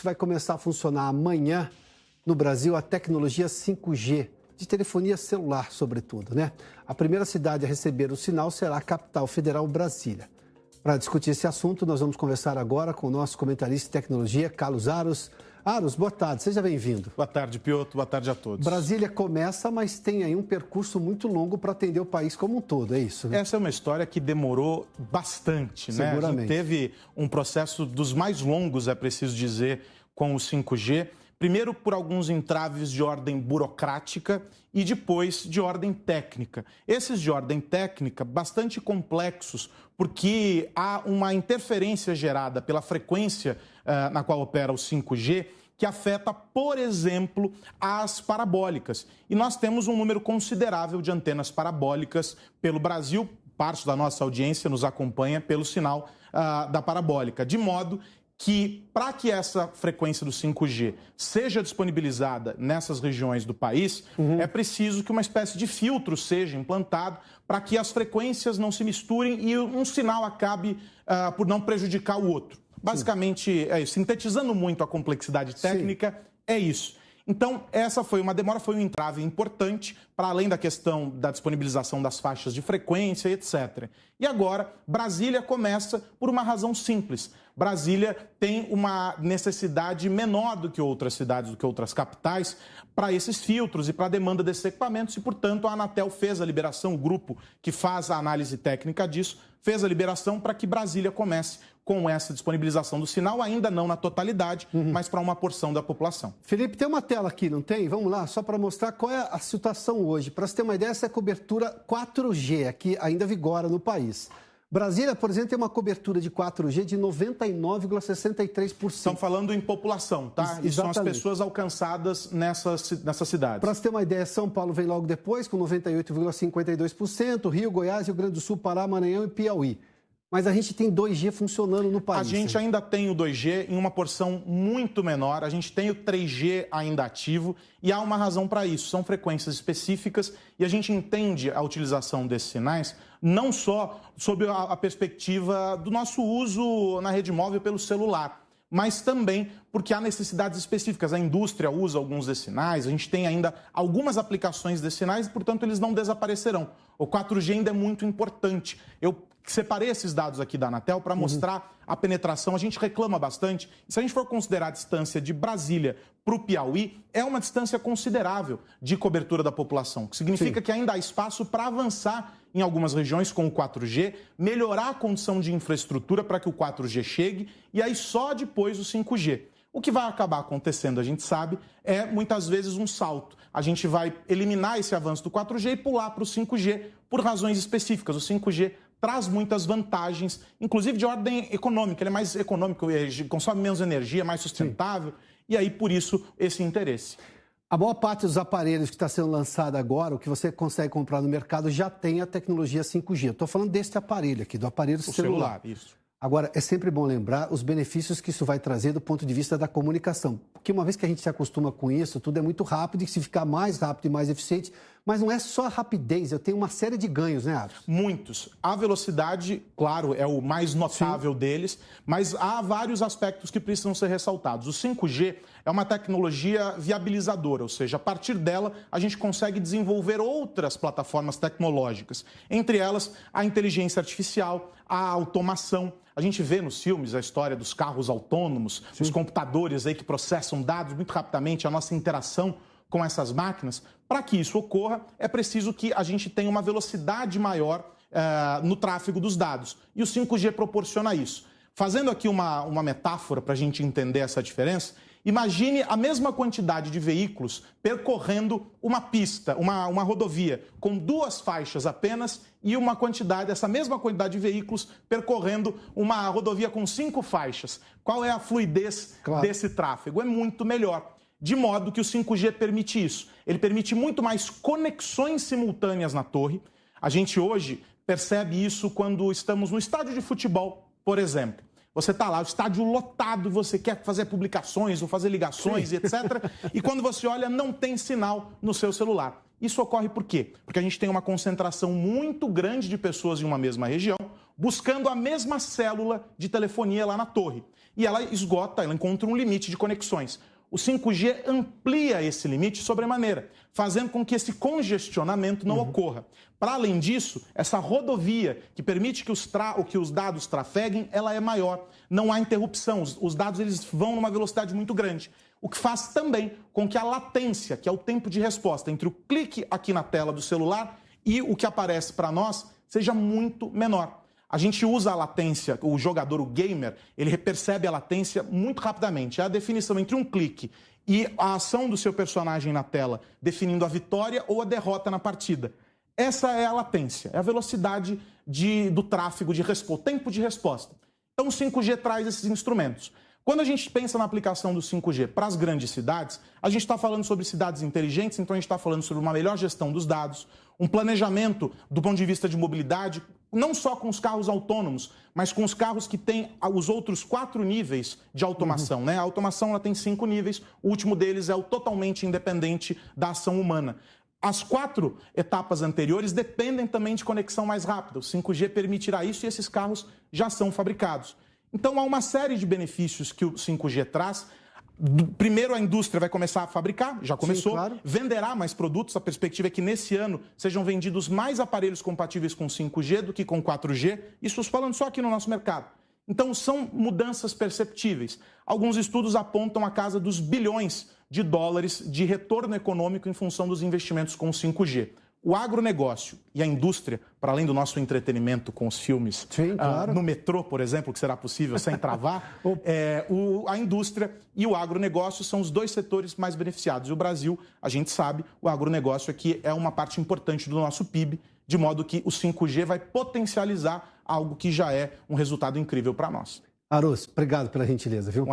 vai começar a funcionar amanhã no Brasil a tecnologia 5G, de telefonia celular, sobretudo, né? A primeira cidade a receber o sinal será a capital federal, Brasília. Para discutir esse assunto, nós vamos conversar agora com o nosso comentarista de tecnologia, Carlos Aros. Aros, boa tarde, seja bem-vindo. Boa tarde, Piotr, boa tarde a todos. Brasília começa, mas tem aí um percurso muito longo para atender o país como um todo, é isso? Né? Essa é uma história que demorou bastante, né? Seguramente. A gente teve um processo dos mais longos, é preciso dizer, com o 5G. Primeiro por alguns entraves de ordem burocrática e depois de ordem técnica. Esses de ordem técnica bastante complexos, porque há uma interferência gerada pela frequência na qual opera o 5G, que afeta, por exemplo, as parabólicas. E nós temos um número considerável de antenas parabólicas pelo Brasil. Parte da nossa audiência nos acompanha pelo sinal da parabólica, de modo que, para que essa frequência do 5G seja disponibilizada nessas regiões do país, é preciso que uma espécie de filtro seja implantado para que as frequências não se misturem e um sinal acabe por não prejudicar o outro. Basicamente, é isso. Sintetizando muito a complexidade técnica, é isso. Então, essa foi uma demora, foi um entrave importante, para além da questão da disponibilização das faixas de frequência, etc. E agora, Brasília começa por uma razão simples. Brasília tem uma necessidade menor do que outras cidades, do que outras capitais, para esses filtros e para a demanda desses equipamentos, e, portanto, a Anatel fez a liberação, o grupo que faz a análise técnica disso, fez a liberação para que Brasília comece com essa disponibilização do sinal, ainda não na totalidade, mas para uma porção da população. Felipe, tem uma tela aqui, não tem? Vamos lá, só para mostrar qual é a situação hoje. Para você ter uma ideia, essa é a cobertura 4G, aqui ainda vigora no país. Brasília, por exemplo, tem uma cobertura de 4G de 99,63%. Estão falando em população, tá? E são as pessoas alcançadas nessa cidade. Para você ter uma ideia, São Paulo vem logo depois, com 98,52%, Rio, Goiás, Rio Grande do Sul, Pará, Maranhão e Piauí. Mas a gente tem 2G funcionando no país. A gente ainda tem o 2G em uma porção muito menor, a gente tem o 3G ainda ativo e há uma razão para isso, são frequências específicas e a gente entende a utilização desses sinais não só sob a perspectiva do nosso uso na rede móvel pelo celular, mas também porque há necessidades específicas. A indústria usa alguns desses sinais, a gente tem ainda algumas aplicações desses sinais e, portanto, eles não desaparecerão. O 4G ainda é muito importante. Eu separei esses dados aqui da Anatel para mostrar a penetração. A gente reclama bastante. E se a gente for considerar a distância de Brasília para o Piauí, é uma distância considerável de cobertura da população, que significa que ainda há espaço para avançar em algumas regiões com o 4G, melhorar a condição de infraestrutura para que o 4G chegue e aí só depois o 5G. O que vai acabar acontecendo, a gente sabe, é muitas vezes um salto. A gente vai eliminar esse avanço do 4G e pular para o 5G por razões específicas. O 5G traz muitas vantagens, inclusive de ordem econômica. Ele é mais econômico, consome menos energia, mais sustentável, e aí, por isso, esse interesse. A maior parte dos aparelhos que está sendo lançado agora, o que você consegue comprar no mercado, já tem a tecnologia 5G. Eu estou falando deste aparelho aqui, do aparelho celular. Isso. Agora, é sempre bom lembrar os benefícios que isso vai trazer do ponto de vista da comunicação. Porque uma vez que a gente se acostuma com isso, tudo é muito rápido e se ficar mais rápido e mais eficiente. Mas não é só a rapidez, eu tenho uma série de ganhos, né, Aros? Muitos. A velocidade, claro, é o mais notável deles, mas há vários aspectos que precisam ser ressaltados. O 5G é uma tecnologia viabilizadora, ou seja, a partir dela a gente consegue desenvolver outras plataformas tecnológicas. Entre elas, a inteligência artificial, a automação. A gente vê nos filmes a história dos carros autônomos, os computadores aí que processam dados muito rapidamente, a nossa interação com essas máquinas. Para que isso ocorra, é preciso que a gente tenha uma velocidade maior no tráfego dos dados. E o 5G proporciona isso. Fazendo aqui uma metáfora para a gente entender essa diferença, imagine a mesma quantidade de veículos percorrendo uma pista, uma rodovia, com 2 faixas apenas e essa mesma quantidade de veículos percorrendo uma rodovia com 5 faixas. Qual é a fluidez desse tráfego? É muito melhor. De modo que o 5G permite isso. Ele permite muito mais conexões simultâneas na torre. A gente hoje percebe isso quando estamos no estádio de futebol, por exemplo. Você está lá, o estádio lotado, você quer fazer publicações ou fazer ligações, etc. E quando você olha, não tem sinal no seu celular. Isso ocorre por quê? Porque a gente tem uma concentração muito grande de pessoas em uma mesma região buscando a mesma célula de telefonia lá na torre. e ela esgota, ela encontra um limite de conexões. O 5G amplia esse limite sobremaneira, fazendo com que esse congestionamento não ocorra. Para além disso, essa rodovia que permite que os dados trafeguem, ela é maior. Não há interrupção, os dados eles vão numa velocidade muito grande. O que faz também com que a latência, que é o tempo de resposta entre o clique aqui na tela do celular e o que aparece para nós, seja muito menor. A gente usa a latência, o jogador, o gamer, ele percebe a latência muito rapidamente. É a definição entre um clique e a ação do seu personagem na tela, definindo a vitória ou a derrota na partida. Essa é a latência, é a velocidade do tráfego de resposta, o tempo de resposta. Então o 5G traz esses instrumentos. Quando a gente pensa na aplicação do 5G para as grandes cidades, a gente está falando sobre cidades inteligentes, então a gente está falando sobre uma melhor gestão dos dados, um planejamento do ponto de vista de mobilidade, não só com os carros autônomos, mas com os carros que têm os outros 4 níveis de automação. Né? A automação ela tem 5 níveis, o último deles é o totalmente independente da ação humana. As 4 etapas anteriores dependem também de conexão mais rápida. O 5G permitirá isso e esses carros já são fabricados. Então, há uma série de benefícios que o 5G traz. Primeiro, a indústria vai começar a fabricar, já começou, sim, claro. Venderá mais produtos. A perspectiva é que nesse ano sejam vendidos mais aparelhos compatíveis com 5G do que com 4G. Isso falando só aqui no nosso mercado. Então, são mudanças perceptíveis. Alguns estudos apontam a casa dos bilhões de dólares de retorno econômico em função dos investimentos com 5G. O agronegócio e a indústria, para além do nosso entretenimento com os filmes, sim, claro. No metrô, por exemplo, que será possível sem travar, a indústria e o agronegócio são os 2 setores mais beneficiados. E o Brasil, a gente sabe, o agronegócio aqui é uma parte importante do nosso PIB, de modo que o 5G vai potencializar algo que já é um resultado incrível para nós. Aruz, obrigado pela gentileza, viu?